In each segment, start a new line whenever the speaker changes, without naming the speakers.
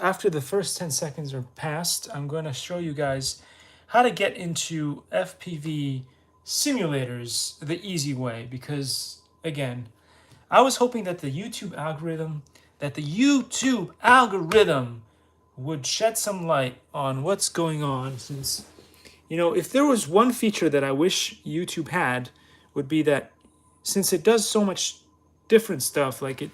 after the first 10 seconds are passed, I'm going to show you guys how to get into FPV simulators the easy way. Because, again, I was hoping that the YouTube algorithm would shed some light on what's going on, since, you know, if there was one feature that I wish YouTube had, would be that since it does so much different stuff, like it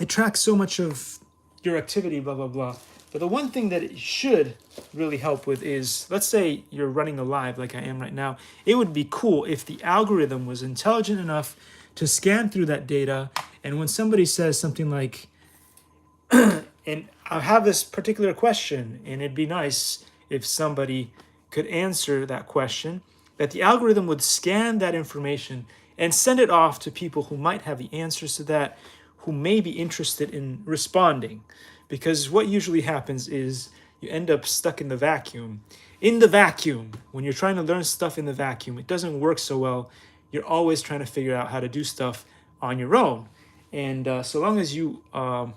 tracks so much of your activity, blah blah blah. But the one thing that it should really help with is, let's say you're running a live like I am right now. It would be cool if the algorithm was intelligent enough to scan through that data, and when somebody says something like, and I have this particular question, and it'd be nice if somebody could answer that question, that the algorithm would scan that information and send it off to people who might have the answers to that, who may be interested in responding. Because what usually happens is you end up stuck in the vacuum. In the vacuum, when you're trying to learn stuff in the vacuum, it doesn't work so well. You're always trying to figure out how to do stuff on your own. And so long as you are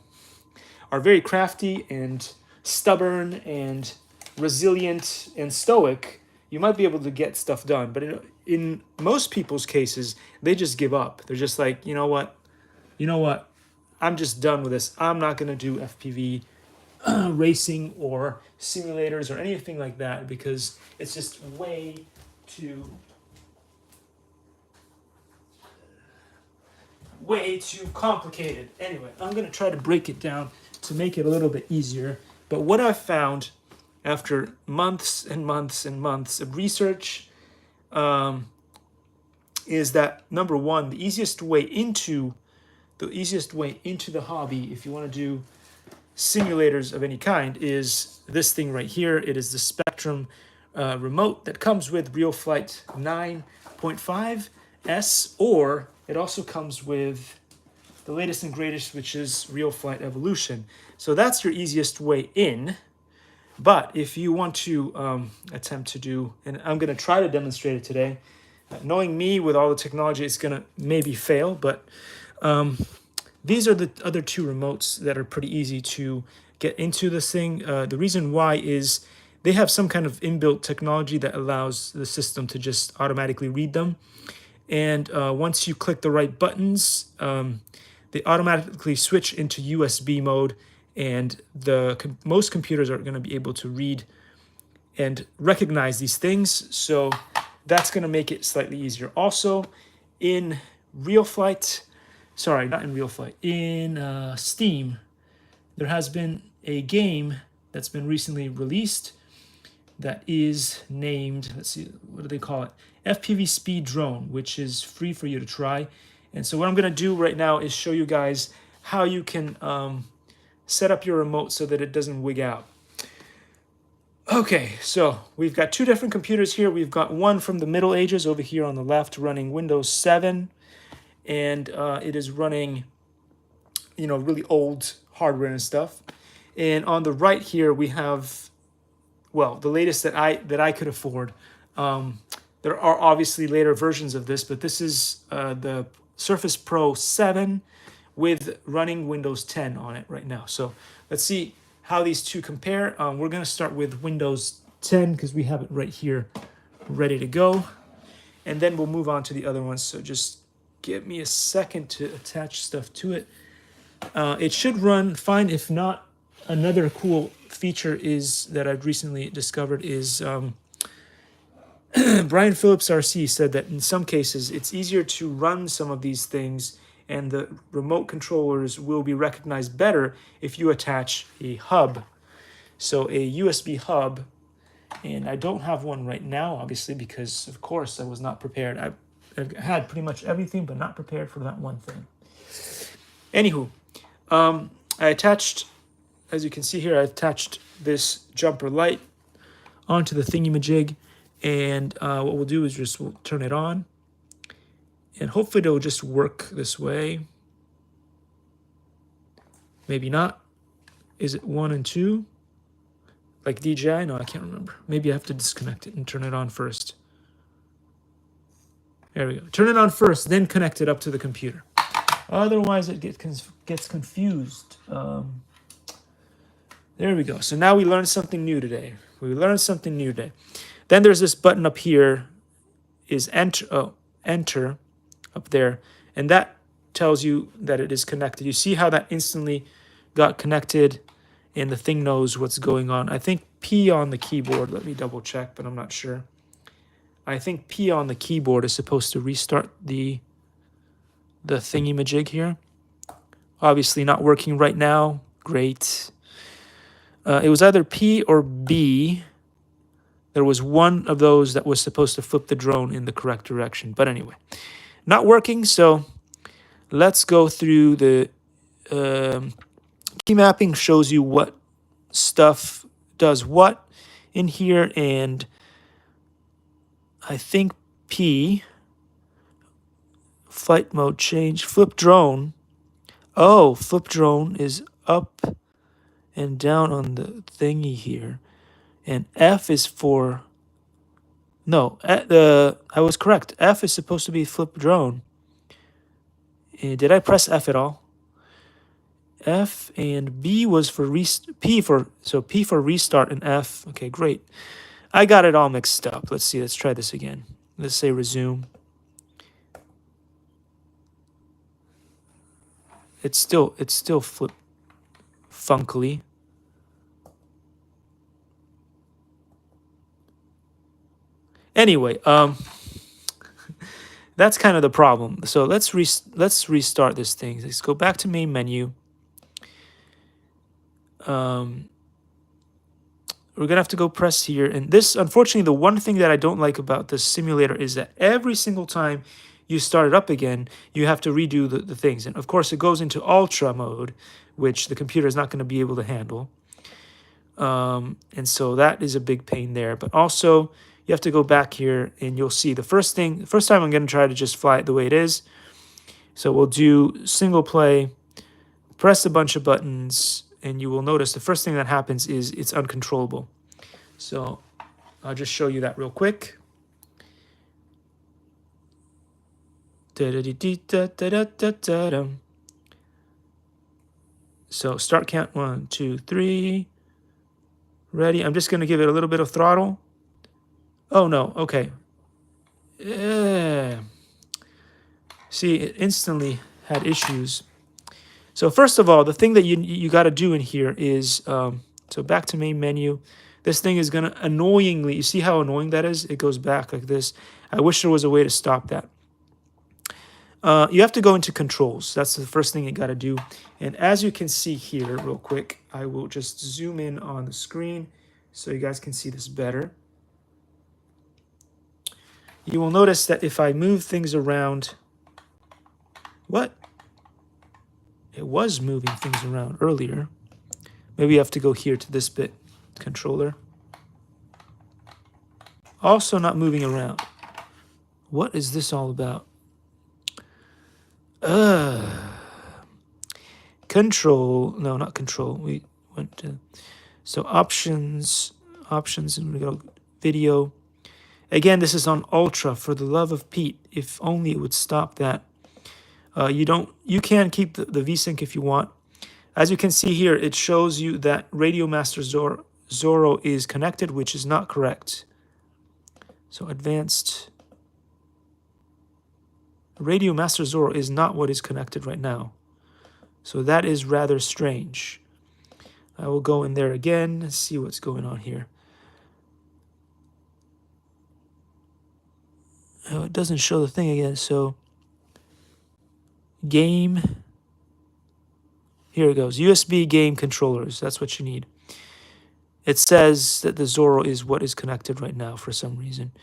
very crafty and stubborn and resilient and stoic, you might be able to get stuff done. But in most people's cases, they just give up. They're just like, you know what? I'm just done with this. I'm not going to do FPV racing or simulators or anything like that, because it's just way too complicated. Anyway, I'm going to try to break it down to make it a little bit easier. But what I've found after months and months and months of research is that, number one, the easiest way into the hobby, if you want to do simulators of any kind, is this thing right here. It is the Spectrum remote that comes with RealFlight 9.5S, or it also comes with the latest and greatest, which is RealFlight Evolution. So that's your easiest way in. But if you want to attempt to do, and I'm going to try to demonstrate it today, knowing me with all the technology, it's going to maybe fail, but these are the other two remotes that are pretty easy to get into this thing. The reason why is they have some kind of inbuilt technology that allows the system to just automatically read them. And once you click the right buttons, they automatically switch into USB mode, and most computers are going to be able to read and recognize these things. So that's going to make it slightly easier. Also, in RealFlight, sorry, not in RealFlight, in Steam, there has been a game that's been recently released that is named, let's see, what do they call it? FPV Speed Drone, which is free for you to try. And so what I'm going to do right now is show you guys how you can set up your remote so that it doesn't wig out. Okay, so we've got two different computers here. We've got one from the Middle Ages over here on the left running Windows 7. And it is running, really old hardware and stuff. And on the right here, we have, well, the latest that I could afford. There are obviously later versions of this, but this is the Surface Pro 7 with running Windows 10 on it right now. So let's see how these two compare. We're going to start with Windows 10 because we have it right here ready to go. And then we'll move on to the other ones. So just give me a second to attach stuff to it. It should run fine. If not, another cool feature is that I've recently discovered is Brian Phillips RC said that in some cases it's easier to run some of these things, and the remote controllers will be recognized better if you attach a hub. So a USB hub, and I don't have one right now, obviously, because of course I was not prepared. I've had pretty much everything, but not prepared for that one thing. Anywho, I attached, as you can see here, I attached this jumper light onto the thingy-majig, and what we'll do is we'll turn it on, and hopefully it'll just work this way. Maybe not. Is it 1 and 2? Like DJI? No, I can't remember. Maybe I have to disconnect it and turn it on first. There we go. Turn it on first, then connect it up to the computer. Otherwise, it gets confused. There we go. So now we learned something new today. We learned something new today. Then there's this button up here is enter. Oh, enter up there. And that tells you that it is connected. You see how that instantly got connected and the thing knows what's going on. I think P on the keyboard, let me double check, but I'm not sure. I think P on the keyboard is supposed to restart the thingy-majig here. Obviously not working right now. Great. It was either P or B. There was one of those that was supposed to flip the drone in the correct direction. But anyway, not working. So let's go through the key mapping. Shows you what stuff does what in here. And I think P, flight mode change, flip drone. Oh, flip drone is up and down on the thingy here. And F is for, no, I was correct. F is supposed to be flip drone. And did I press F at all? F and B was for P for restart and F. Okay, great. I got it all mixed up. Let's see. Let's try this again. Let's say resume. It's still flip funkily. Anyway, that's kind of the problem. So let's restart this thing. Let's go back to main menu. We're gonna have to go press here. And this, unfortunately, the one thing that I don't like about this simulator is that every single time you start it up again, you have to redo the things. And of course, it goes into ultra mode, which the computer is not going to be able to handle. And so that is a big pain there. But also, you have to go back here and you'll see the first time I'm going to try to just fly it the way it is. So we'll do single play, press a bunch of buttons, and you will notice the first thing that happens is it's uncontrollable. So I'll just show you that real quick. So start count 1, 2, 3. Ready? I'm just going to give it a little bit of throttle. Oh no, okay. See, it instantly had issues. So first of all, the thing that you got to do in here is, so back to main menu. This thing is going to annoyingly, you see how annoying that is? It goes back like this. I wish there was a way to stop that. You have to go into controls. That's the first thing you got to do. And as you can see here, real quick, I will just zoom in on the screen so you guys can see this better. You will notice that if I move things around, what? It was moving things around earlier. Maybe you have to go here to this bit, controller. Also not moving around. What is this all about? Control, no, not control. We went to, so options, and we go video. Again, this is on ultra, for the love of Pete. If only it would stop that. You can keep the VSync if you want. As you can see here, it shows you that Radio Master Zorro is connected, which is not correct. So advanced. Radio Master Zorro is not what is connected right now. So that is rather strange. I will go in there again and see what's going on here. Oh, it doesn't show the thing again, so game. Here it goes. USB game controllers. That's what you need. It says that the Zorro is what is connected right now for some reason.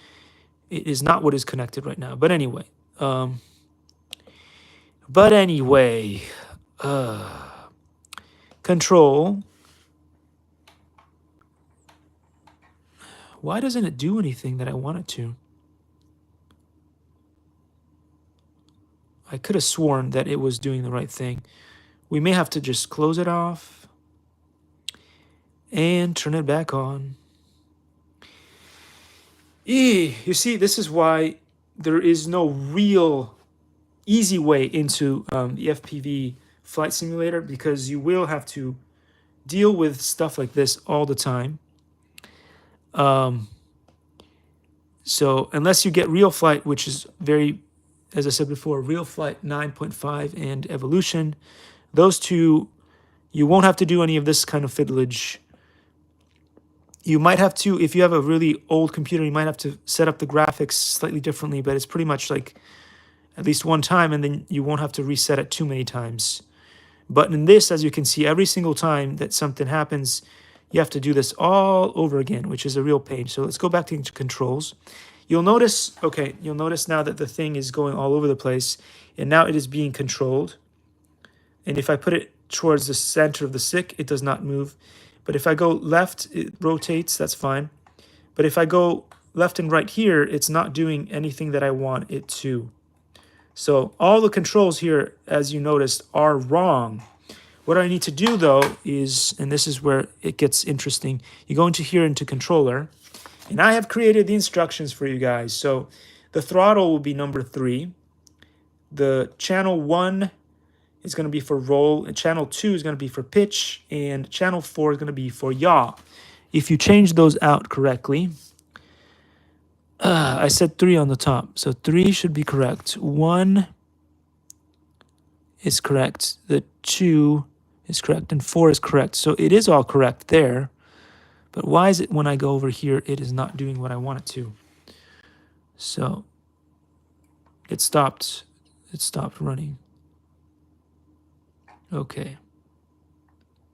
It is not what is connected right now. But anyway. Control. Why doesn't it do anything that I want it to? I could have sworn that it was doing the right thing. We may have to just close it off and turn it back on. You see, this is why there is no real easy way into the FPV flight simulator, because you will have to deal with stuff like this all the time. So unless you get Real Flight, which is very, as I said before, Real Flight 9.5 and Evolution, those two, you won't have to do any of this kind of fiddlage. You might have to, if you have a really old computer, you might have to set up the graphics slightly differently, but it's pretty much like at least one time, and then you won't have to reset it too many times. But in this, as you can see, every single time that something happens, you have to do this all over again, which is a real pain. So let's go back to controls. You'll notice, okay, you'll notice now that the thing is going all over the place, and now it is being controlled. And if I put it towards the center of the stick, it does not move. But if I go left, it rotates, that's fine. But if I go left and right here, it's not doing anything that I want it to. So all the controls here, as you noticed, are wrong. What I need to do though is, and this is where it gets interesting, you go into here into controller, and I have created the instructions for you guys. So the throttle will be number 3. The channel 1 is going to be for roll, and channel 2 is going to be for pitch, and channel 4 is going to be for yaw. If you change those out correctly, I said 3 on the top, so 3 should be correct. 1 is correct. The 2 is correct, and 4 is correct. So it is all correct there. But why is it when I go over here, it is not doing what I want it to? So it stopped running. Okay.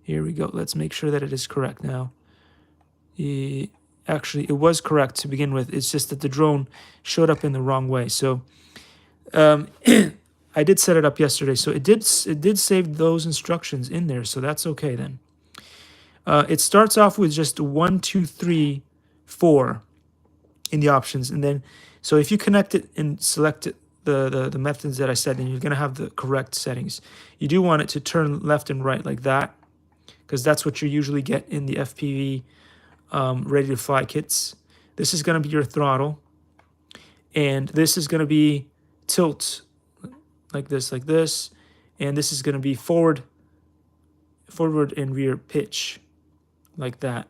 Here we go. Let's make sure that it is correct now. Actually, it was correct to begin with. It's just that the drone showed up in the wrong way. So I did set it up yesterday. So it did save those instructions in there. So that's okay then. It starts off with just 1, 2, 3, 4 in the options. And then, so if you connect it and select it, the methods that I said, then you're going to have the correct settings. You do want it to turn left and right like that, because that's what you usually get in the FPV ready to fly kits. This is going to be your throttle, and this is going to be tilt like this, and this is going to be forward and rear pitch like that.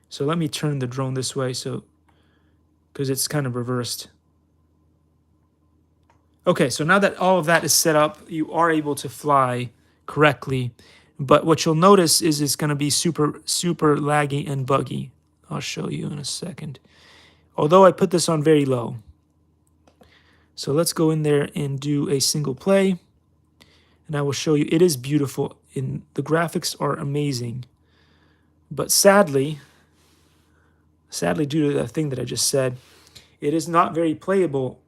So let me turn the drone this way, so because it's kind of reversed. Okay, so now that all of that is set up, you are able to fly correctly. But what you'll notice is it's going to be super laggy and buggy. I'll show you in a second. Although I put this on very low. So let's go in there and do a single play. And I will show you. It is beautiful. The graphics are amazing. But sadly, due to the thing that I just said, it is not very playable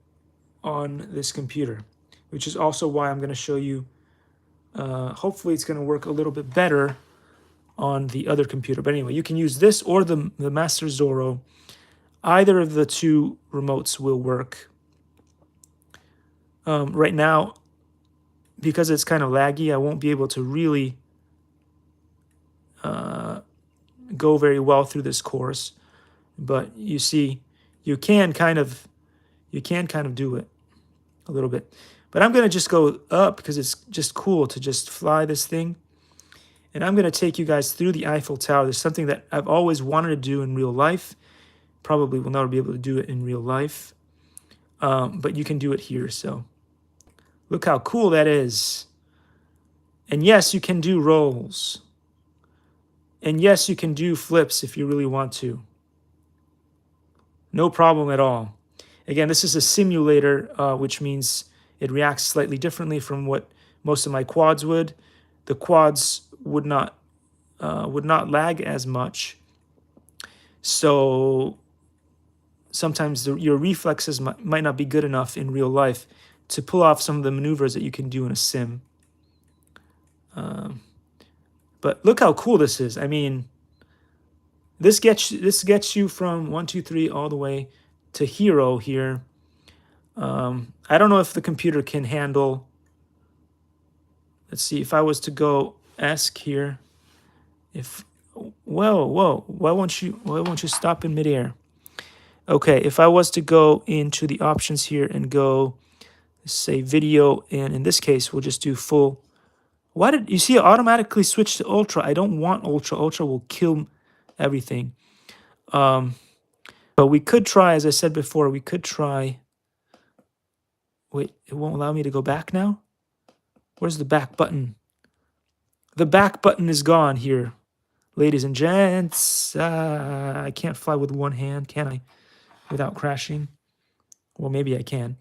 on this computer, which is also why I'm going to show you. Hopefully it's going to work a little bit better on the other computer. But anyway, you can use this or the Master Zorro. Either of the two remotes will work. Right now, because it's kind of laggy, I won't be able to really go very well through this course. But you see, you can kind of do it a little bit. But I'm going to just go up because it's just cool to just fly this thing. And I'm going to take you guys through the Eiffel Tower. There's something that I've always wanted to do in real life. Probably will never be able to do it in real life. But you can do it here. So look how cool that is. And yes, you can do rolls. And yes, you can do flips if you really want to. No problem at all. Again, this is a simulator, which means it reacts slightly differently from what most of my quads would. The quads would not lag as much. So sometimes your reflexes might not be good enough in real life to pull off some of the maneuvers that you can do in a sim. But look how cool this is. I mean, this gets you from 1, 2, 3 all the way to hero here. I don't know if the computer can handle. Let's see, if I was to go ESC here, whoa, why won't you stop in midair? Okay, if I was to go into the options here and go, say video, and in this case we'll just do full Why did you see it automatically switch to ultra? I don't want ultra. Ultra will kill everything. Um, but we could try, as I said before, we could try. Wait, it won't allow me to go back now? Where's the back button? The back button is gone here, ladies and gents. I can't fly with one hand, can I? Without crashing? Well, maybe I can.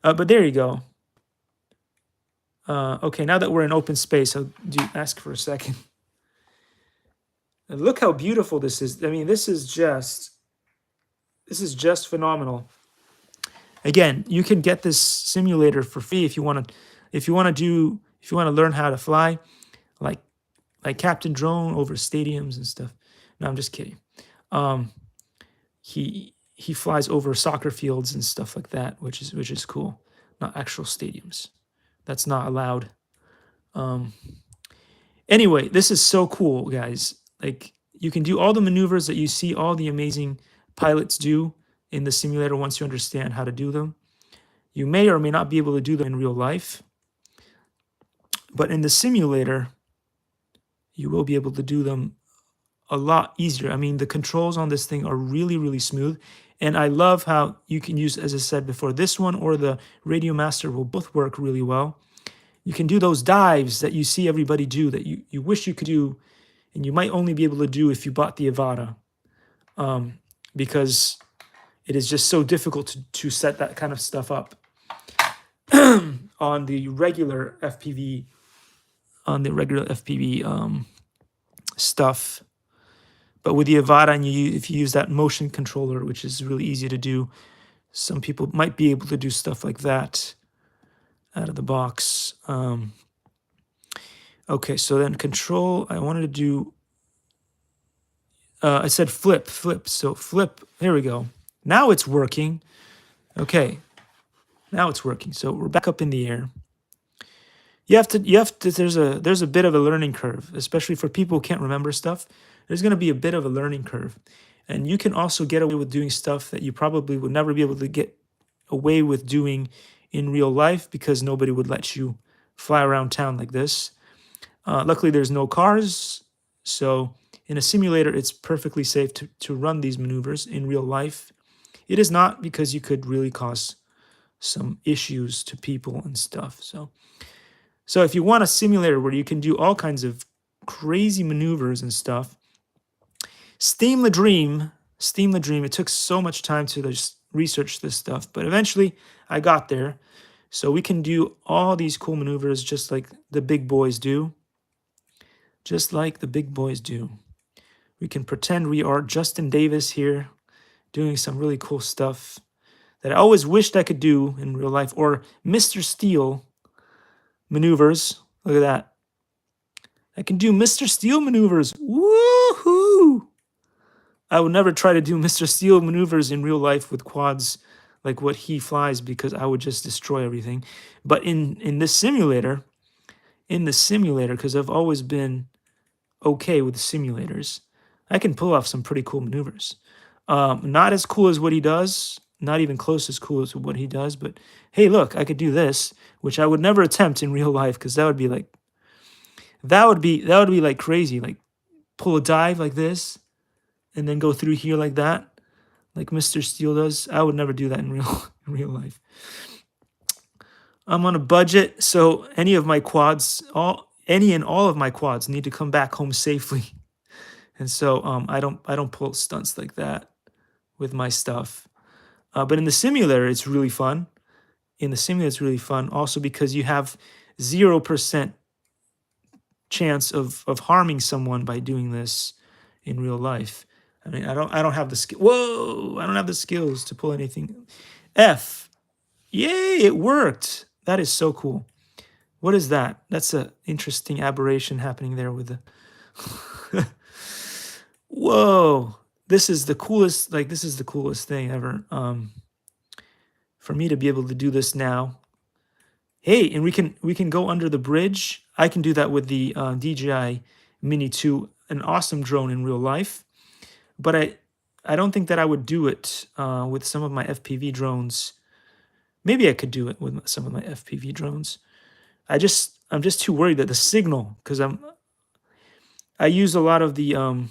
But there you go. Okay, now that we're in open space, I'll ask for a second. And look how beautiful this is. I mean, this is just phenomenal. Again, you can get this simulator for free if you want to learn how to fly, like Captain Drone over stadiums and stuff. No, I'm just kidding. He flies over soccer fields and stuff like that, which is cool. Not actual stadiums. That's not allowed. Anyway, this is so cool, guys. Like, you can do all the maneuvers that you see all the amazing pilots do in the simulator once you understand how to do them. You may or may not be able to do them in real life, but in the simulator, you will be able to do them a lot easier. I mean, the controls on this thing are really, really smooth. And I love how you can use, as I said before, this one or the Radio Master will both work really well. You can do those dives that you see everybody do that you wish you could do, and you might only be able to do if you bought the Avata, because it is just so difficult to set that kind of stuff up on the regular FPV, stuff. But with the Avata, and if you use that motion controller, which is really easy to do, some people might be able to do stuff like that out of the box. Okay, so then control, I wanted to do, I said flip. So flip, there we go. Now it's working. Okay, now it's working. So we're back up in the air. You have to, there's a bit of a learning curve, especially for people who can't remember stuff. There's going to be a bit of a learning curve. And you can also get away with doing stuff that you probably would never be able to get away with doing in real life because nobody would let you fly around town like this. Luckily, there's no cars. So in a simulator, it's perfectly safe to run these maneuvers in real life. It is not, because you could really cause some issues to people and stuff. So if you want a simulator where you can do all kinds of crazy maneuvers and stuff, Steam the Dream, it took so much time to just research this stuff, but eventually I got there. So we can do all these cool maneuvers just like the big boys do. Just like the big boys do. We can pretend we are Justin Davis here, doing some really cool stuff that I always wished I could do in real life, or Mr. Steel maneuvers. Look at that. I can do Mr. Steel maneuvers. Woohoo! I would never try to do Mr. Steel maneuvers in real life with quads like what he flies, because I would just destroy everything. But in this simulator, because I've always been okay with simulators, I can pull off some pretty cool maneuvers. Not as cool as what he does, not even close as cool as what he does, but hey, look, I could do this, which I would never attempt in real life, because that would be like crazy. Like, pull a dive like this and then go through here like that, like Mr. Steel does. I would never do that in real life. I'm on a budget, so any and all of my quads need to come back home safely. And so I don't pull stunts like that with my stuff. But in the simulator, it's really fun. Also because you have 0% chance of harming someone by doing this in real life. I mean, I don't have the skill. Whoa! I don't have the skills to pull anything. F. Yay! It worked. That is so cool. What is that? That's an interesting aberration happening there with the. Whoa! This is the coolest. Like, this is the coolest thing ever. For me to be able to do this now. Hey, and we can go under the bridge. I can do that with the DJI Mini 2, an awesome drone in real life. But I don't think that I would do it with some of my FPV drones. Maybe I could do it with some of my FPV drones. I just I'm just too worried that the signal, because I use a lot of the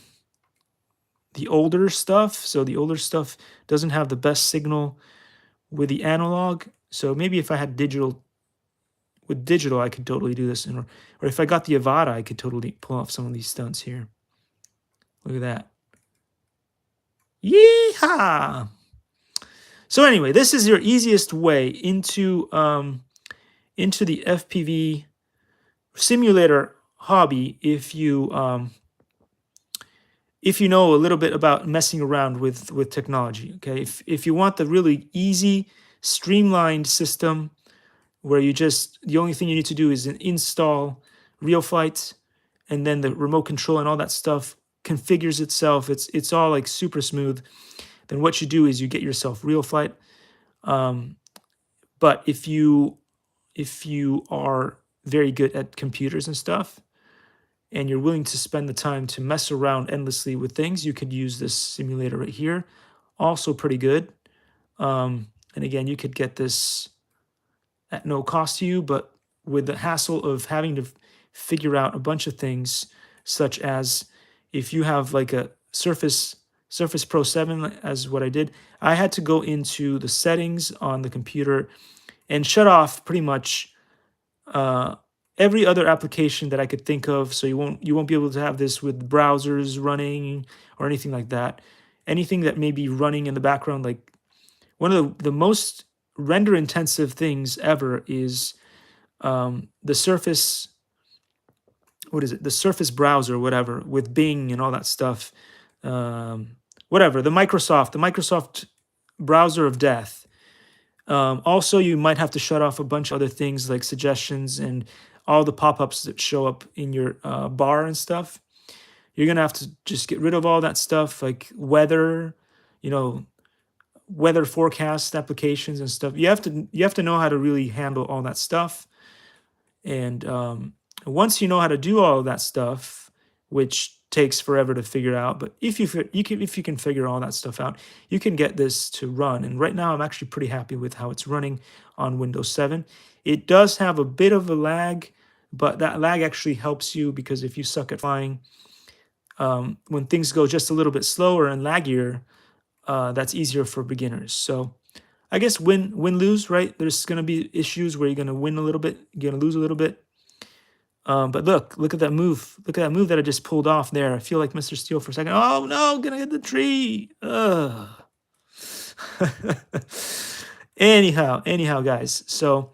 older stuff, so the older stuff doesn't have the best signal with the analog. So maybe if I had digital, with digital, I could totally do this, or if I got the Avada, I could totally pull off some of these stunts here. Look at that. Yeehaw! So anyway, this is your easiest way into the FPV simulator hobby if you know a little bit about messing around with technology. Okay, if you want the really easy, streamlined system where the only thing you need to do is install RealFlight, and then the remote control and all that stuff configures itself. It's all like super smooth. Then what you do is you get yourself RealFlight. But if you are very good at computers and stuff, and you're willing to spend the time to mess around endlessly with things, you could use this simulator right here. Also pretty good. And again, you could get this at no cost to you, but with the hassle of having to figure out a bunch of things, such as if you have like a Surface Pro 7, as what I did, I had to go into the settings on the computer and shut off pretty much every other application that I could think of. So you won't be able to have this with browsers running or anything like that. Anything that may be running in the background, like one of the most render intensive things ever is the Surface. What is it? The Surface browser, whatever, with Bing and all that stuff. Whatever, the Microsoft browser of death. Also, you might have to shut off a bunch of other things like suggestions and all the pop-ups that show up in your bar and stuff. You're gonna have to just get rid of all that stuff, like weather, weather forecast applications and stuff. You have to know how to really handle all that stuff. And once you know how to do all of that stuff, which takes forever to figure out, but if you can figure all that stuff out, you can get this to run. And right now, I'm actually pretty happy with how it's running on Windows 7. It does have a bit of a lag, but that lag actually helps you, because if you suck at flying, when things go just a little bit slower and laggier, that's easier for beginners. So I guess win lose, right? There's going to be issues where you're going to win a little bit, you're going to lose a little bit. But look at that move. Look at that move that I just pulled off there. I feel like Mr. Steel for a second. Oh no, I'm gonna hit the tree. Ugh. anyhow, guys. So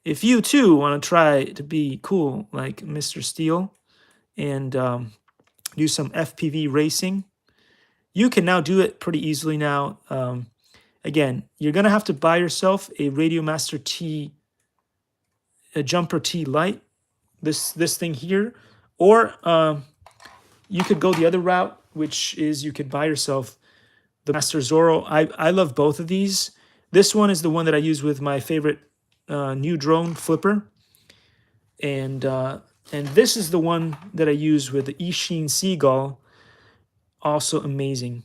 if you too want to try to be cool like Mr. Steel and do some FPV racing, you can now do it pretty easily now. Again, you're gonna have to buy yourself a Radiomaster T, a Jumper T Lite. This thing here, or you could go the other route, which is you could buy yourself the Master Zorro. I love both of these. This one is the one that I use with my favorite new drone flipper, and this is the one that I use with the Ishin Seagull. Also amazing.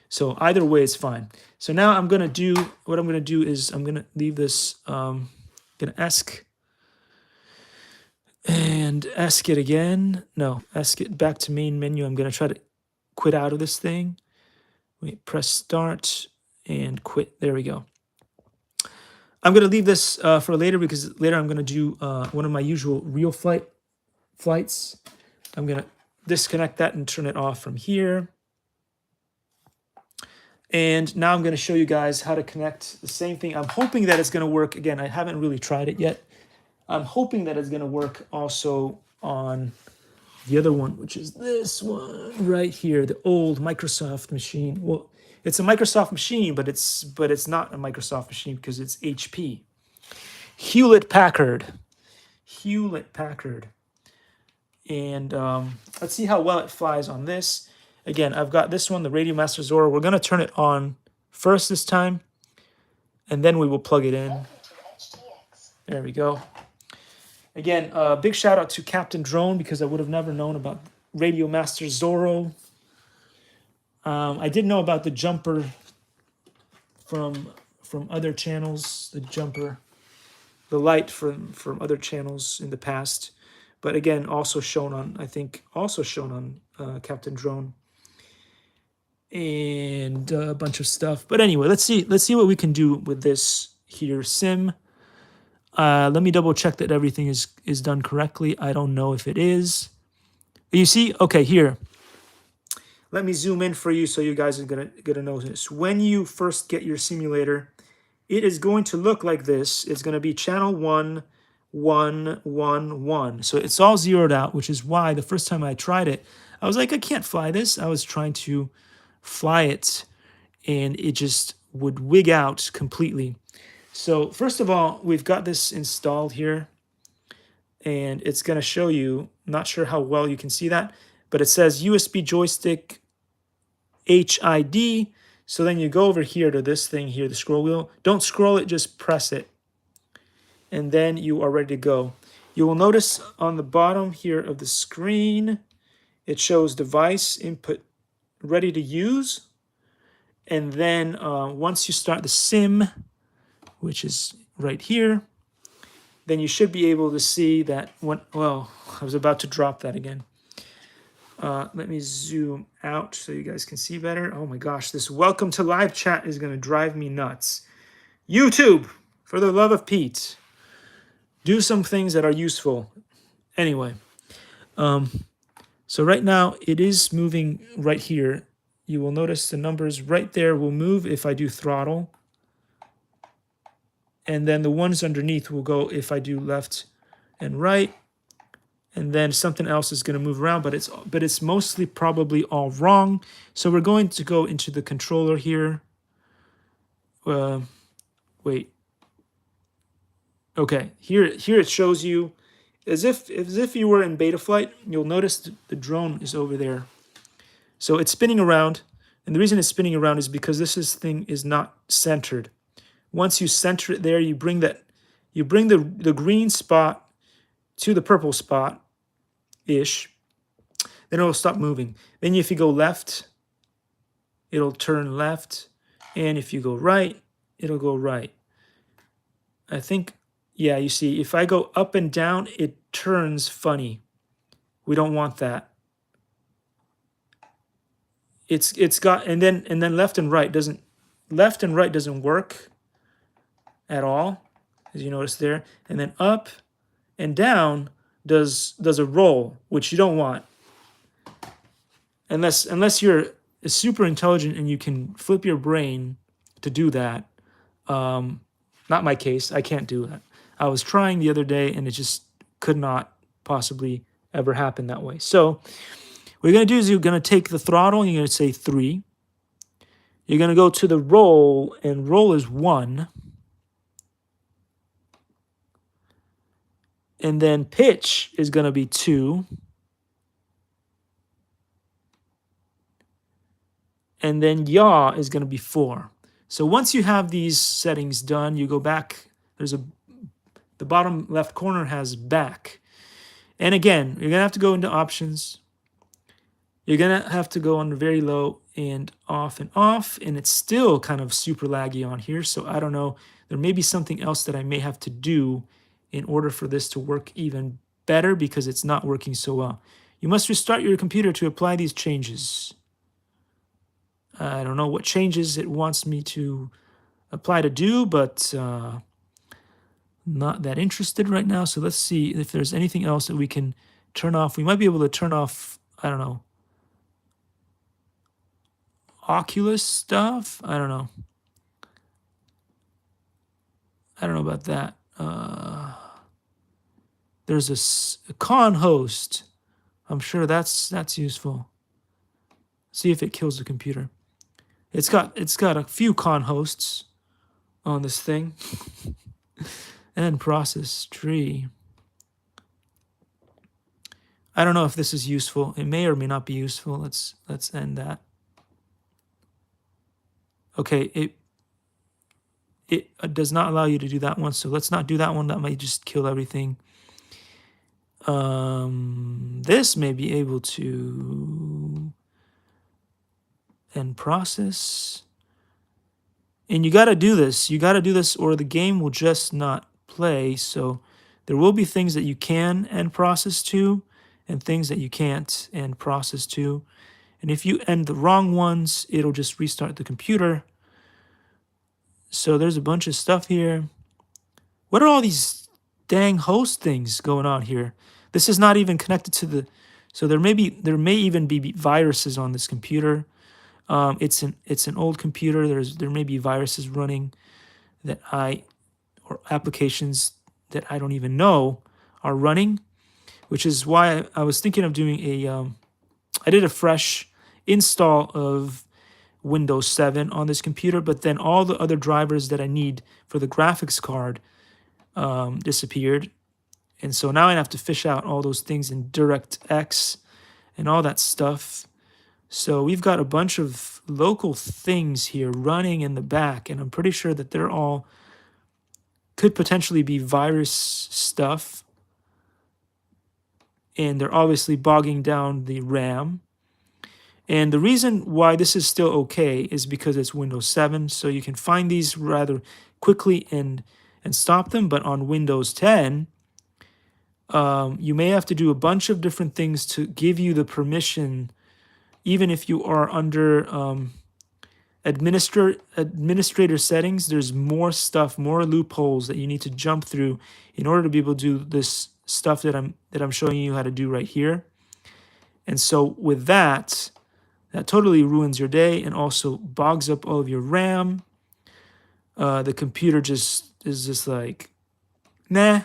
So either way, it's fine. So now I'm gonna do I'm gonna leave this. Gonna ask. And ask it again. No, ask it back to main menu. I'm going to try to quit out of this thing. Wait, press start and quit. There we go. I'm going to leave this for later, because later I'm going to do one of my usual RealFlight flights. I'm going to disconnect that and turn it off from here. And now I'm going to show you guys how to connect the same thing. I'm hoping that it's going to work. Again, I haven't really tried it yet. I'm hoping that it's going to work also on the other one, which is this one right here, the old Microsoft machine. Well, it's a Microsoft machine, but it's not a Microsoft machine because it's HP. Hewlett Packard. And let's see how well it flies on this. Again, I've got this one, the Radiomaster Zorro. We're going to turn it on first this time, and then we will plug it in. There we go. Again, big shout out to Captain Drone, because I would have never known about Radiomaster Zorro. I did know about the Jumper from other channels, the Jumper. the light from other channels in the past, but again, also shown on, I think, also shown on Captain Drone and a bunch of stuff. But anyway, let's see what we can do with this here sim. Let me double check that everything is done correctly. I don't know if it is. You see, okay, here. Let me zoom in for you so you guys are gonna notice. When you first get your simulator, it is going to look like this. It's going to be channel 1, 1, 1, 1. So it's all zeroed out, which is why the first time I tried it, I was like, I can't fly this. I was trying to fly it, and it just would wig out completely. So first of all, we've got this installed here, and it's going to show you, not sure how well you can see that, but it says USB joystick HID. So then you go over here to this thing here, the scroll wheel. Don't scroll it, just press it. And then you are ready to go. You will notice on the bottom here of the screen, it shows device input ready to use. And then once you start the sim, which is right here, then you should be able to see that well, I was about to drop that again. Let me zoom out so you guys can see better. Oh my gosh, this welcome to live chat is going to drive me nuts. YouTube, for the love of Pete, do some things that are useful. Anyway, so right now it is moving right here. You will notice the numbers right there will move if I do throttle. And then the ones underneath will go if I do left and right. And then something else is going to move around, but it's mostly probably all wrong. So we're going to go into the controller here. Wait. Okay, here it shows you as if you were in beta flight. You'll notice the drone is over there. So it's spinning around, and the reason it's spinning around is because this thing is not centered. Once you center it there, you bring the green spot to the purple spot ish, then it'll stop moving. Then if you go left, it'll turn left, and if you go right, it'll go right. I think, yeah, you see, if I go up and down, it turns funny. We don't want that. It's got, and then left and right doesn't work at all, as you notice there. And then up and down does a roll, which you don't want. Unless you're super intelligent and you can flip your brain to do that. Not my case. I can't do that. I was trying the other day, and it just could not possibly ever happen that way. So what you're going to do is you're going to take the throttle, and you're going to say 3. You're going to go to the roll, and roll is 1. And then pitch is going to be 2. And then yaw is going to be 4. So once you have these settings done, you go back. The bottom left corner has back. And again, you're going to have to go into options. You're going to have to go on very low and off. And it's still kind of super laggy on here. So I don't know. There may be something else that I may have to do in order for this to work even better, because it's not working so well. You must restart your computer to apply these changes. I don't know what changes it wants me to apply to do, but not that interested right now. So let's see if there's anything else that we can turn off. We might be able to turn off, I don't know, Oculus stuff. I don't know. I don't know about that. There's a con host. I'm sure that's useful. See if it kills the computer. It's got a few con hosts on this thing. And process tree. I don't know if this is useful. It may or may not be useful. Let's end that. Okay, it does not allow you to do that one, so let's not do that one. That might just kill everything. This may be able to end process. And you got to do this. You got to do this, or the game will just not play. So there will be things that you can end process to and things that you can't end process to. And if you end the wrong ones, it'll just restart the computer. So there's a bunch of stuff here. What are all these dang host things going on here? This is not even connected to the, so there may even be viruses on this computer. It's an old computer. There may be viruses running that or applications that I don't even know are running, which is why I was thinking of doing I did a fresh install of Windows 7 on this computer, but then all the other drivers that I need for the graphics card disappeared. And so now I have to fish out all those things in DirectX and all that stuff. So we've got a bunch of local things here running in the back, and I'm pretty sure that they're all could potentially be virus stuff. And they're obviously bogging down the RAM. And the reason why this is still okay is because it's Windows 7, so you can find these rather quickly and stop them. But on Windows 10, you may have to do a bunch of different things to give you the permission, even if you are under administrator settings. There's more stuff, more loopholes that you need to jump through in order to be able to do this stuff that I'm showing you how to do right here. And so with that totally ruins your day and also bogs up all of your RAM. The computer is just like, nah.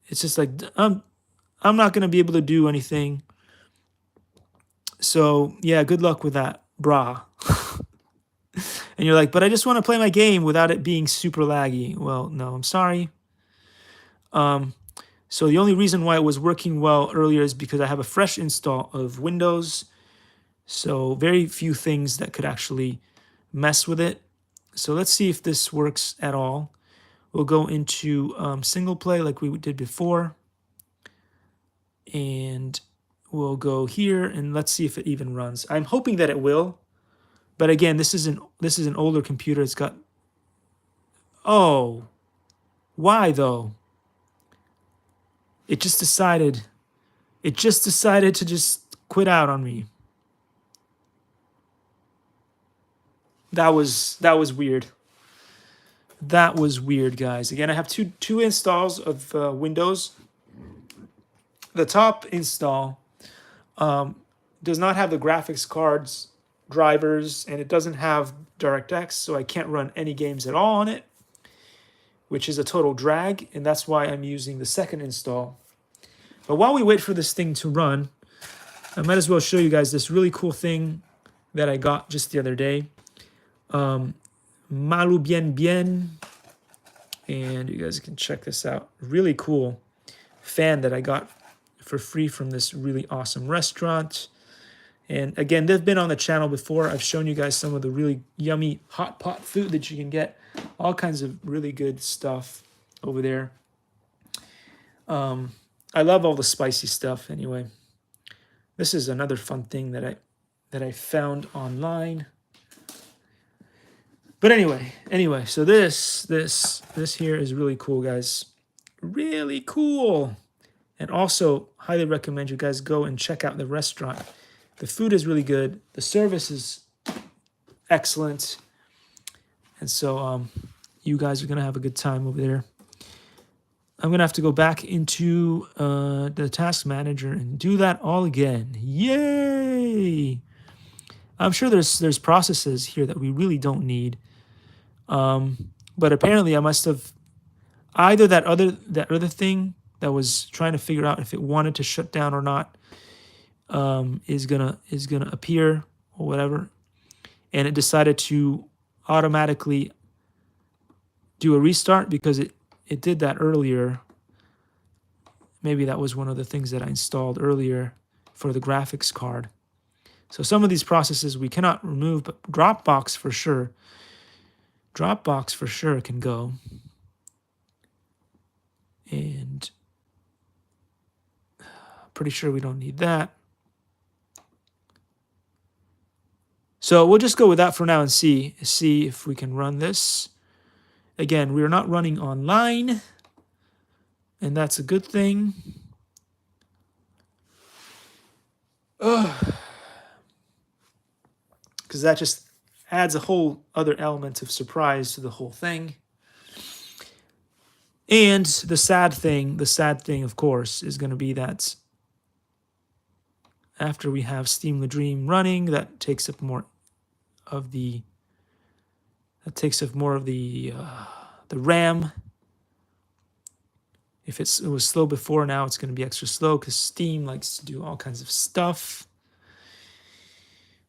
It's just like, I'm not going to be able to do anything. So yeah, good luck with that, brah. And you're like, but I just want to play my game without it being super laggy. Well, no, I'm sorry. So the only reason why it was working well earlier is because I have a fresh install of Windows. So very few things that could actually mess with it. So let's see if this works at all. We'll go into single play like we did before. And we'll go here and let's see if it even runs. I'm hoping that it will. But again, this is an older computer. It's got, oh, why though? It just decided to just quit out on me. That was weird. That was weird, guys. Again, I have two installs of Windows. The top install does not have the graphics cards drivers, and it doesn't have DirectX, so I can't run any games at all on it, which is a total drag, and that's why I'm using the second install. But while we wait for this thing to run, I might as well show you guys this really cool thing that I got just the other day. Malu Bien Bien, and you guys can check this out. Really cool fan that I got for free from this really awesome restaurant. And again, they've been on the channel before. I've shown you guys some of the really yummy hot pot food that you can get. All kinds of really good stuff over there. I love all the spicy stuff anyway. This is another fun thing that I found online. But anyway, so this here is really cool, guys. Really cool. And also, highly recommend you guys go and check out the restaurant. The food is really good. The service is excellent. And so you guys are going to have a good time over there. I'm going to have to go back into the task manager and do that all again. Yay! I'm sure there's processes here that we really don't need. But apparently I must have either that other thing that was trying to figure out if it wanted to shut down or not is gonna appear or whatever, and it decided to automatically do a restart because it did that earlier. Maybe that was one of the things that I installed earlier for the graphics card. So some of these processes we cannot remove, but Dropbox for sure. Dropbox for sure can go. And pretty sure we don't need that. So we'll just go with that for now and see if we can run this. Again, we are not running online, and that's a good thing. Because that just adds a whole other element of surprise to the whole thing. And the sad thing, of course, is going to be that after we have Steam the Dream running, that takes up more of the RAM. If it was slow before, now it's going to be extra slow because Steam likes to do all kinds of stuff.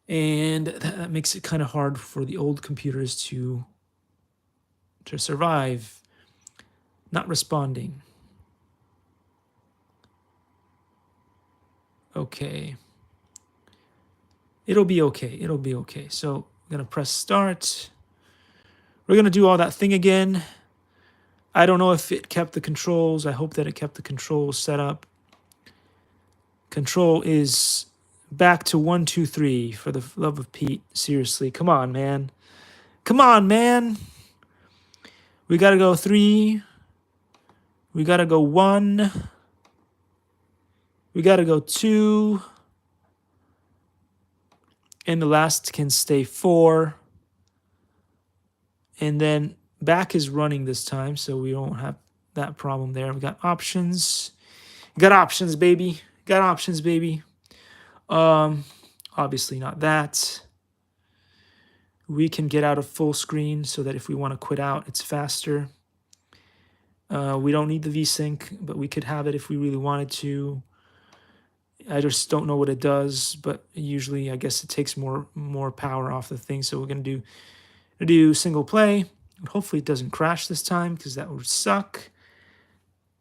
And that makes it kind of hard for the old computers to survive. Not responding. Okay. It'll be okay. It'll be okay. So I'm going to press start. We're going to do all that thing again. I don't know if it kept the controls. I hope that it kept the controls set up. Control is back to 1, 2, 3 for the love of Pete. Seriously. Come on, man. Come on, man. We got to go 3. We got to go 1. We got to go 2. And the last can stay 4. And then back is running this time, so we don't have that problem there. We got options. Got options, baby. Got options, baby. Obviously not that. We can get out of full screen so that if we want to quit out, it's faster. We don't need the VSync, but we could have it if we really wanted to. I just don't know what it does, but usually I guess it takes more power off the thing. So we're gonna do single play. Hopefully it doesn't crash this time because that would suck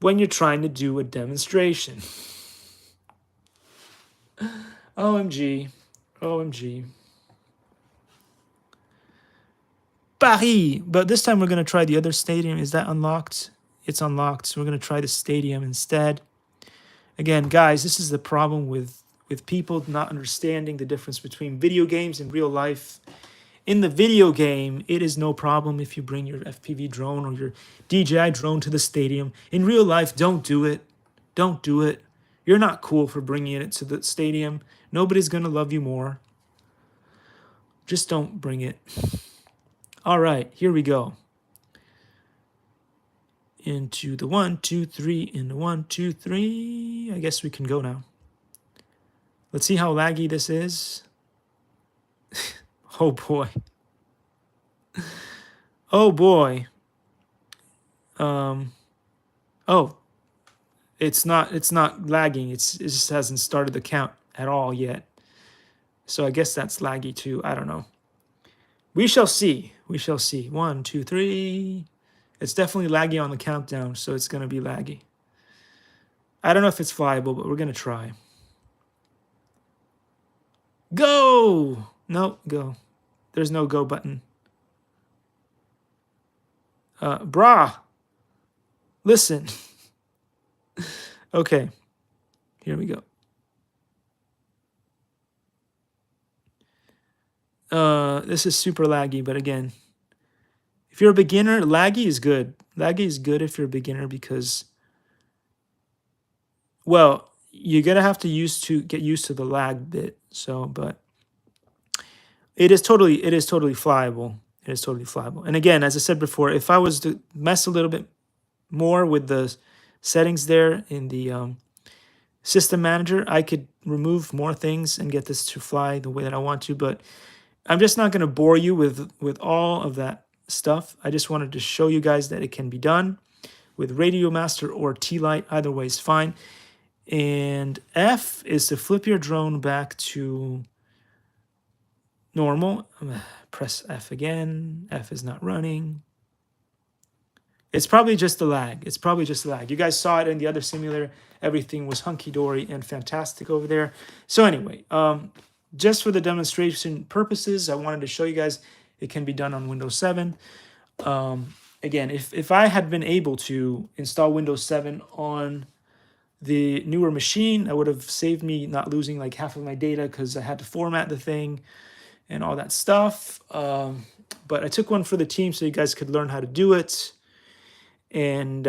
when you're trying to do a demonstration. OMG. OMG. Paris. But this time we're going to try the other stadium. Is that unlocked? It's unlocked. So we're going to try the stadium instead. Again, guys, this is the problem with people not understanding the difference between video games and real life. In the video game, it is no problem if you bring your FPV drone or your DJI drone to the stadium. In real life, don't do it. Don't do it. You're not cool for bringing it to the stadium. Nobody's going to love you more. Just don't bring it. All right, here we go. Into the 1, 2, 3, into 1, 2, 3. I guess we can go now. Let's see how laggy this is. Oh boy. Oh boy. Oh. It's not lagging. It just hasn't started the count at all yet. So I guess that's laggy too. I don't know. We shall see. We shall see. 1, 2, 3. It's definitely laggy on the countdown, so it's going to be laggy. I don't know if it's flyable, but we're going to try. Go! Nope, go. There's no go button. Brah! Listen. Okay. Here we go. This is super laggy, but again, if you're a beginner, laggy is good. Laggy is good if you're a beginner because, well, you're gonna have to get used to the lag bit. So, but it is totally flyable. It is totally flyable. And again, as I said before, if I was to mess a little bit more with the settings there in the system manager, I could remove more things and get this to fly the way that I want to. But I'm just not going to bore you with all of that stuff. I just wanted to show you guys that it can be done with Radio Master or T-Lite. Either way is fine. And F is to flip your drone back to normal. Press F again. F is not running. It's probably just the lag. It's probably just the lag. You guys saw it in the other simulator. Everything was hunky-dory and fantastic over there. So anyway, just for the demonstration purposes, I wanted to show you guys it can be done on Windows 7. Again, if I had been able to install Windows 7 on the newer machine, that would have saved me not losing like half of my data because I had to format the thing and all that stuff. but I took one for the team so you guys could learn how to do it. And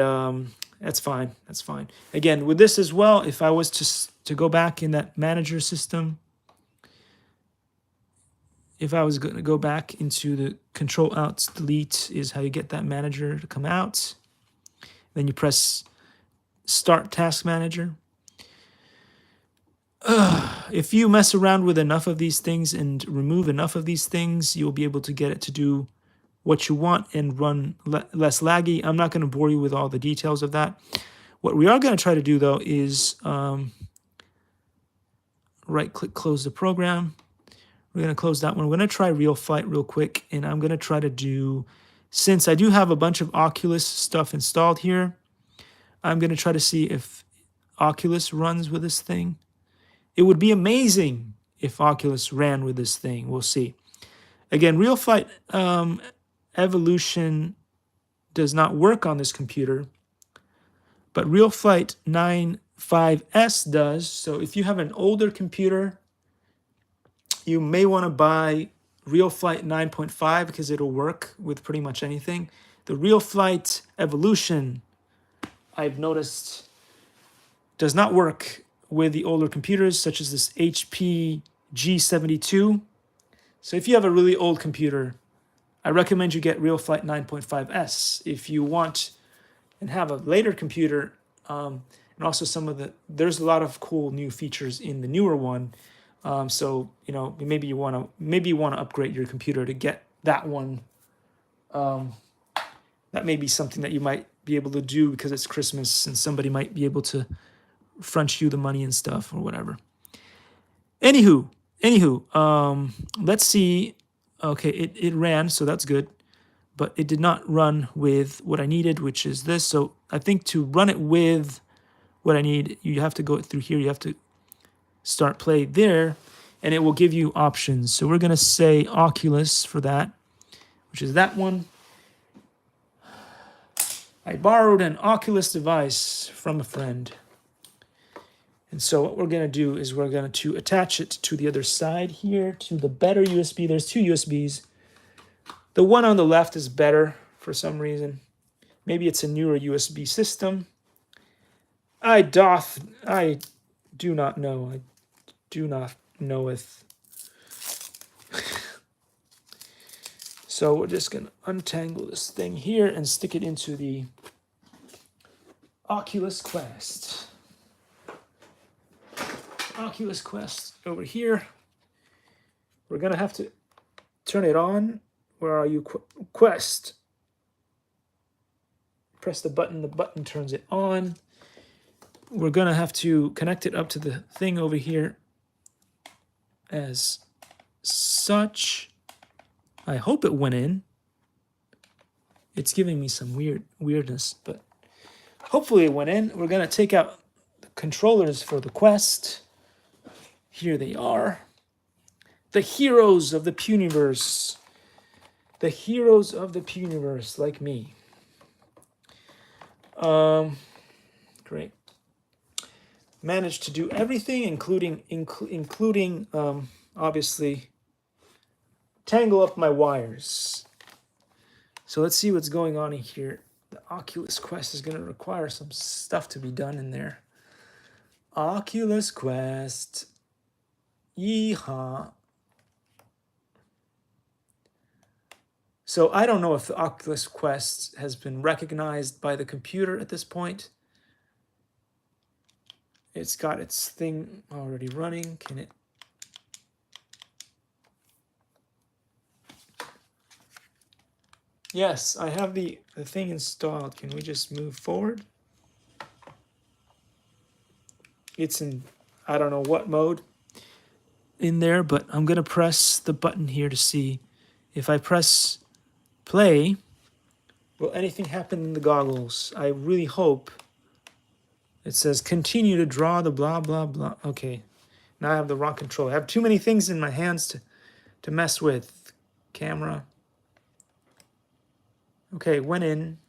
that's fine. That's fine. Again, with this as well, if I was to go back in that manager system, if I was going to go back into the Control Alt Delete is how you get that manager to come out. Then you press Start Task Manager. If you mess around with enough of these things and remove enough of these things, you'll be able to get it to do what you want and run less laggy. I'm not going to bore you with all the details of that. What we are going to try to do, though, is right-click, close the program. We're going to close that one. We're going to try Real Flight real quick, and I'm going to try to do, since I do have a bunch of Oculus stuff installed here, I'm going to try to see if Oculus runs with this thing. It would be amazing if Oculus ran with this thing. We'll see. Again, Real Flight Evolution does not work on this computer, but Real Flight 9.5S does. So if you have an older computer, you may want to buy Real Flight 9.5 because it'll work with pretty much anything. The Real Flight Evolution, I've noticed, does not work with the older computers, such as this HP G72. So if you have a really old computer, I recommend you get Real Flight 9.5S. If you want and have a later computer, and also there's a lot of cool new features in the newer one. So maybe you want to upgrade your computer to get that one. That may be something that you might be able to do because it's Christmas and somebody might be able to front you the money and stuff or whatever. Anywho, let's see. Okay, it ran, so that's good, but it did not run with what I needed, which is this. So I think to run it with what I need, you have to go through here. You have to start play there, and it will give you options. So we're going to say Oculus for that, which is that one. I borrowed an Oculus device from a friend. And so what we're going to do is we're going to attach it to the other side here, to the better USB. There's two USBs. The one on the left is better for some reason. Maybe it's a newer USB system. I do not know. I do not knoweth. So we're just going to untangle this thing here and stick it into the Oculus Quest. Oculus Quest over here. We're going to have to turn it on. Where are you, Quest? Press the button turns it on. We're going to have to connect it up to the thing over here as such. I hope it went in. It's giving me some weirdness, but hopefully it went in. We're going to take out the controllers for the Quest. Here they are. The heroes of the Puniverse. The heroes of the Puniverse, like me. Great. Managed to do everything, including obviously tangle up my wires. So let's see what's going on in here. The Oculus Quest is going to require some stuff to be done in there. Oculus Quest. Yeehaw. So I don't know if the Oculus Quest has been recognized by the computer at this point. It's got its thing already running. Can it? Yes, I have the thing installed. Can we just move forward? It's in, I don't know what mode in there, but I'm going to press the button here to see if I press play, will anything happen in the goggles? I really hope. It says continue to draw the blah, blah, blah. Okay, now I have the wrong control. I have too many things in my hands to mess with. Camera. Okay, went in.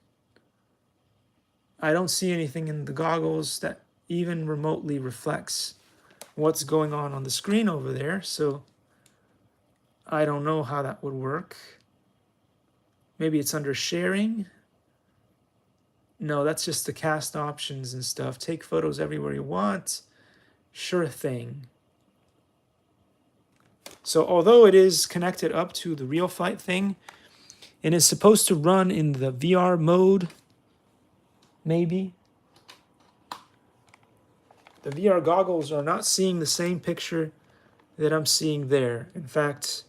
I don't see anything in the goggles that even remotely reflects what's going on the screen over there, so I don't know how that would work. Maybe it's under sharing. No, that's just the cast options and stuff. Take photos everywhere you want. Sure thing. So although it is connected up to the real flight thing, and is supposed to run in the VR mode, maybe. The VR goggles are not seeing the same picture that I'm seeing there. In fact,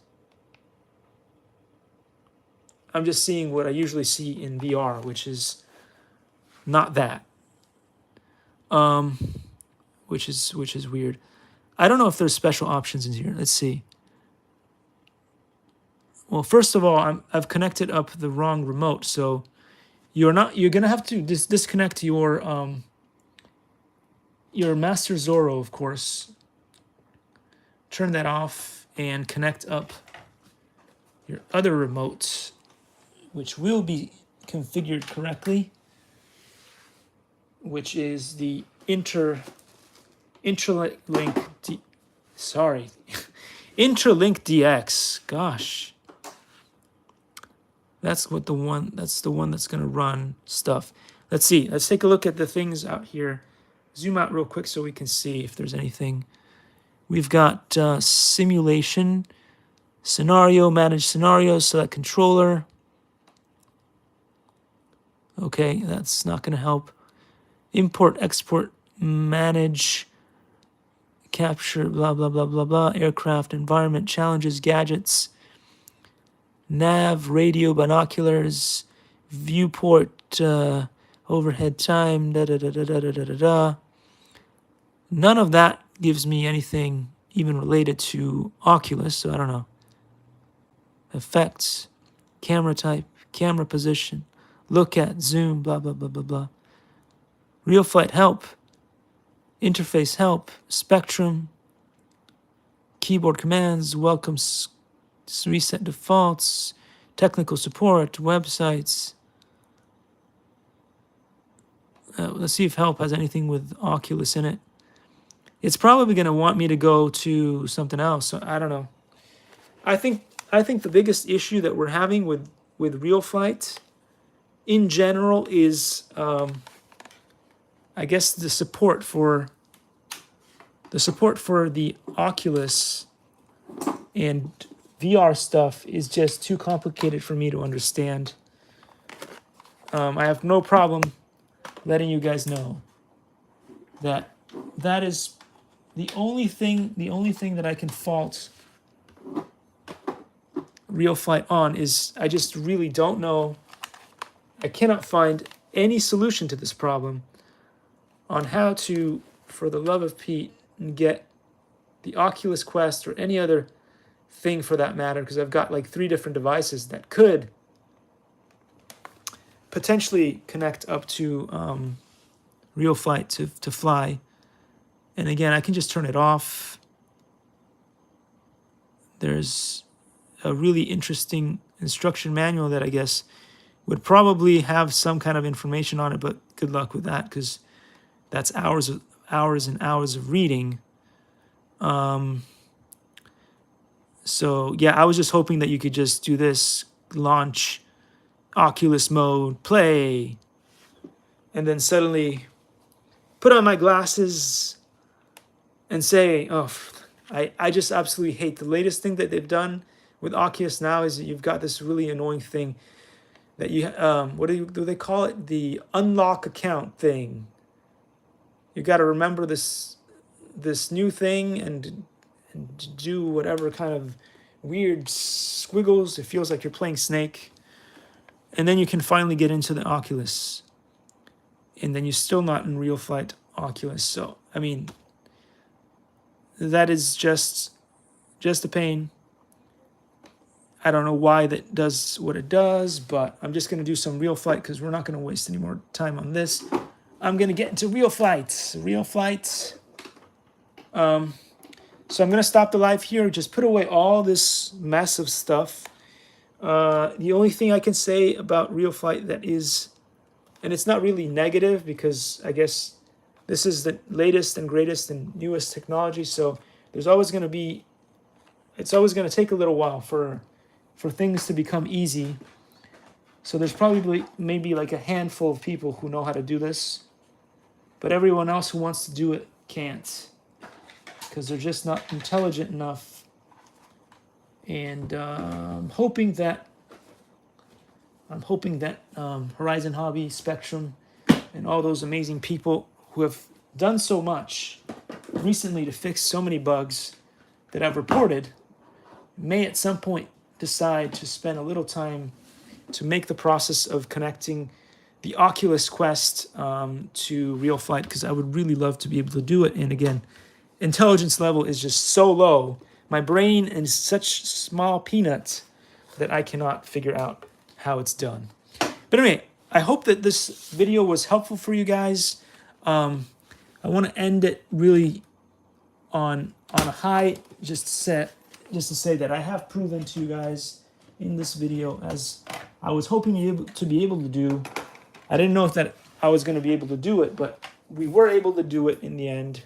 I'm just seeing what I usually see in VR, which is not that. Which is weird. I don't know if there's special options in here. Let's see. Well, first of all, I've connected up the wrong remote, so you're gonna have to disconnect your Master Zorro, of course. Turn that off and connect up your other remote, which will be configured correctly, which is the Interlink DX. Gosh. That's the one that's going to run stuff. Let's see. Let's take a look at the things out here. Zoom out real quick so we can see if there's anything. We've got simulation, scenario, manage scenarios, select controller. Okay, that's not going to help. Import, export, manage, capture, blah, blah, blah, blah, blah. Aircraft, environment, challenges, gadgets, nav, radio, binoculars, viewport, overhead time, da da da da da da da da. None of that gives me anything even related to Oculus, so I don't know. Effects, camera type, camera position, look at, zoom, blah, blah, blah, blah, blah. Real flight help, interface help, spectrum, keyboard commands, welcome, reset defaults, technical support, websites. Let's see if help has anything with Oculus in it. It's probably going to want me to go to something else. So I don't know. I think the biggest issue that we're having with real flight in general is I guess the support for the Oculus and VR stuff is just too complicated for me to understand. I have no problem letting you guys know that is the only thing that I can fault real flight on is I just really don't know. I cannot find any solution to this problem on how to, for the love of Pete, get the Oculus Quest or any other thing for that matter, because I've got like 3 different devices that could potentially connect up to real flight to fly. And again, I can just turn it off. There's a really interesting instruction manual that I guess would probably have some kind of information on it, but good luck with that because that's hours and hours of reading. So yeah, I was just hoping that you could just do this, launch Oculus mode, play, and then suddenly put on my glasses and say, oh, I just absolutely hate the latest thing that they've done with Oculus now is that you've got this really annoying thing that you, what do they call it? The unlock account thing. You got to remember this new thing and do whatever kind of weird squiggles. It feels like you're playing Snake. And then you can finally get into the Oculus. And then you're still not in real flight Oculus. So, I mean, that is just a pain. I don't know why that does what it does, but I'm just going to do some real flight because we're not going to waste any more time on this. I'm going to get into real flight. So I'm going to stop the live here. Just put away all this mess of stuff. The only thing I can say about real flight that is, and it's not really negative because I guess this is the latest and greatest and newest technology. So there's always going to be, it's always going to take a little while for things to become easy. So there's probably maybe like a handful of people who know how to do this, but everyone else who wants to do it can't because they're just not intelligent enough. And I'm hoping that Horizon Hobby, Spectrum, and all those amazing people who have done so much recently to fix so many bugs that I've reported may at some point decide to spend a little time to make the process of connecting the Oculus Quest to real flight, because I would really love to be able to do it. And again, intelligence level is just so low. My brain is such small peanuts that I cannot figure out how it's done. But anyway, I hope that this video was helpful for you guys. I want to end it really on a high, just to say that I have proven to you guys in this video, as I was hoping to be able to do. I didn't know if that I was going to be able to do it, but we were able to do it in the end.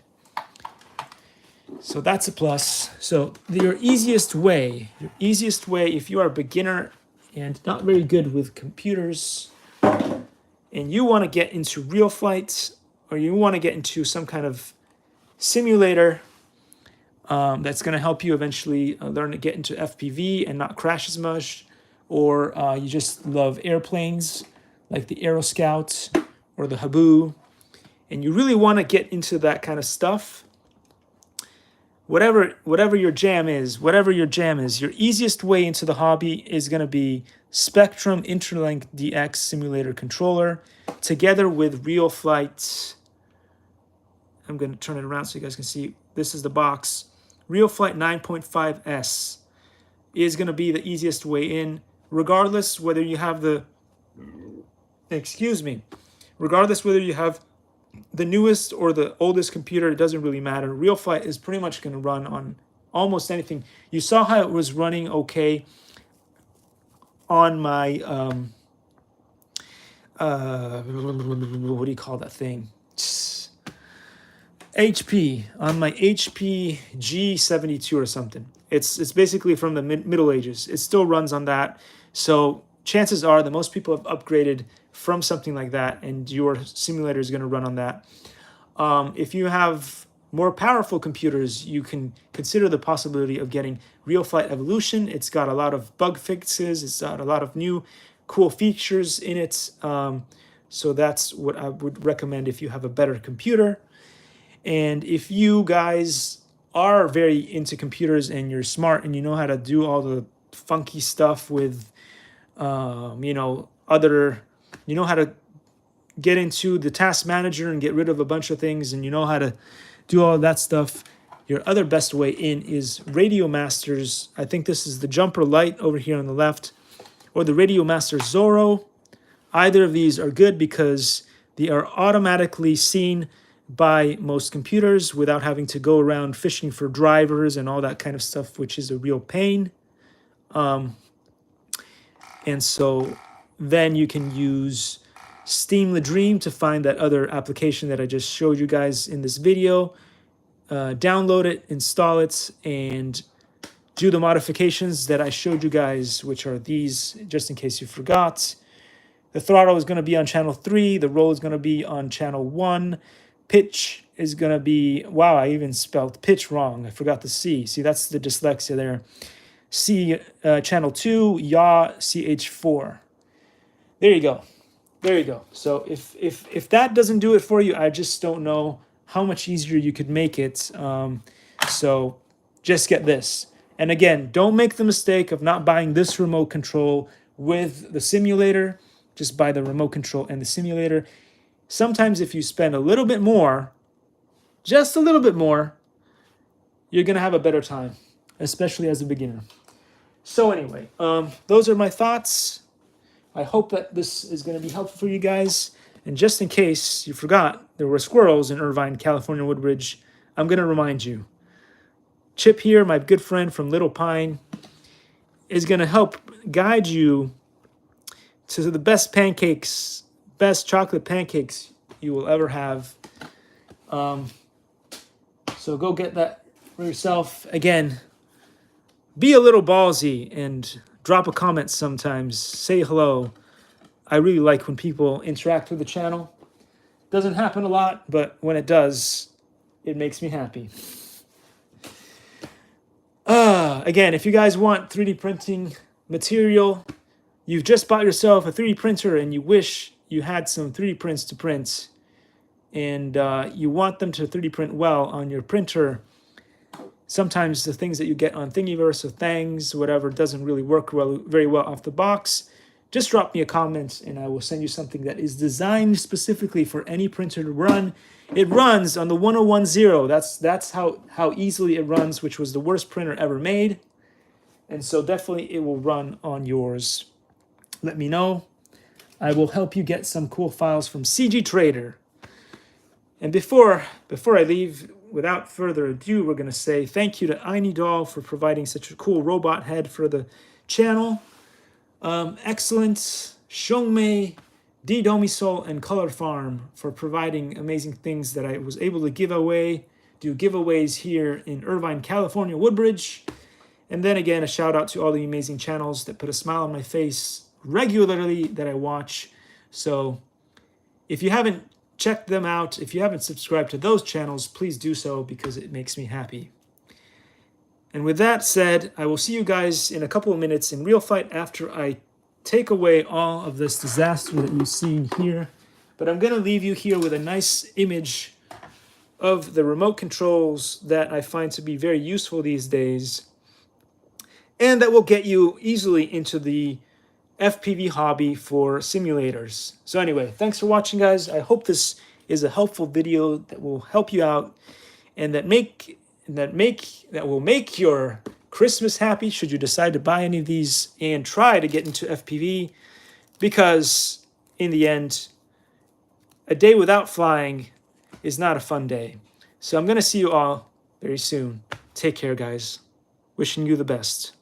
So that's a plus. So your easiest way, if you are a beginner and not very good with computers, and you want to get into real flight, or you want to get into some kind of simulator that's going to help you eventually learn to get into FPV and not crash as much, or you just love airplanes like the Aero Scout or the Habu, and you really want to get into that kind of stuff, whatever your jam is, your easiest way into the hobby is going to be Spectrum Interlink DX Simulator Controller together with Real Flight. I'm going to turn it around so you guys can see. This is the box. Real Flight 9.5S is going to be the easiest way in, regardless whether you have the newest or the oldest computer. It doesn't really matter. Real Flight is pretty much going to run on almost anything. You saw how it was running okay on my what do you call that thing? HP, on my HP G72 or something. It's basically from the Middle Ages. It still runs on that. So chances are that most people have upgraded from something like that, and your simulator is going to run on that. If you have more powerful computers, you can consider the possibility of getting Real Flight Evolution. It's got a lot of bug fixes. It's got a lot of new cool features in it. So that's what I would recommend if you have a better computer. And if you guys are very into computers and you're smart and you know how to do all the funky stuff with, how to get into the task manager and get rid of a bunch of things, and you know how to do all that stuff, your other best way in is Radio Masters. I think this is the Jumper Lite over here on the left, or the Radio Master Zorro. Either of these are good because they are automatically seen by most computers without having to go around fishing for drivers and all that kind of stuff, which is a real pain. And so then you can use Steam Ladream to find that other application that I just showed you guys in this video. Download it, install it, and do the modifications that I showed you guys, which are these, just in case you forgot. The throttle is going to be on channel 3. The roll is going to be on channel 1. Pitch is going to be, wow, I even spelled pitch wrong. I forgot the C. See, that's the dyslexia there. C, channel 2, yaw, CH4. There you go. There you go. So if that doesn't do it for you, I just don't know how much easier you could make it. So just get this. And again, don't make the mistake of not buying this remote control with the simulator. Just buy the remote control and the simulator. Sometimes if you spend a little bit more, just a little bit more, you're going to have a better time, especially as a beginner. So anyway, those are my thoughts. I hope that this is going to be helpful for you guys. And just in case you forgot, there were squirrels in Irvine, California, Woodbridge, I'm going to remind you. Chip here, my good friend from Little Pine, is going to help guide you to the best pancakes, best chocolate pancakes you will ever have. So go get that for yourself. Again, be a little ballsy and drop a comment sometimes. Say hello. I really like when people interact with the channel. Doesn't happen a lot, but when it does, it makes me happy. Again, if you guys want 3D printing material, you've just bought yourself a 3D printer and you wish you had some 3D prints to print, and you want them to 3D print well on your printer, sometimes the things that you get on Thingiverse or Thangs, whatever, doesn't really work very well off the box. Just drop me a comment and I will send you something that is designed specifically for any printer to run. It runs on the 1010. That's how easily it runs, which was the worst printer ever made. And so definitely it will run on yours. Let me know. I will help you get some cool files from CG Trader. And before I leave, without further ado, we're going to say thank you to Doll for providing such a cool robot head for the channel. Excellent. Shongmei, D Domisol, and Color Farm for providing amazing things that I was able to give away, do giveaways here in Irvine, California, Woodbridge. And then again, a shout out to all the amazing channels that put a smile on my face regularly that I watch. So if you haven't checked them out, if you haven't subscribed to those channels, please do so because it makes me happy. And with that said, I will see you guys in a couple of minutes in Real Fight after I take away all of this disaster that you see here. But I'm going to leave you here with a nice image of the remote controls that I find to be very useful these days, and that will get you easily into the FPV hobby for simulators. So anyway, thanks for watching, guys. I hope this is a helpful video that will help you out and that will make your Christmas happy should you decide to buy any of these and try to get into FPV, because in the end, a day without flying is not a fun day. So I'm going to see you all very soon. Take care, guys. Wishing you the best.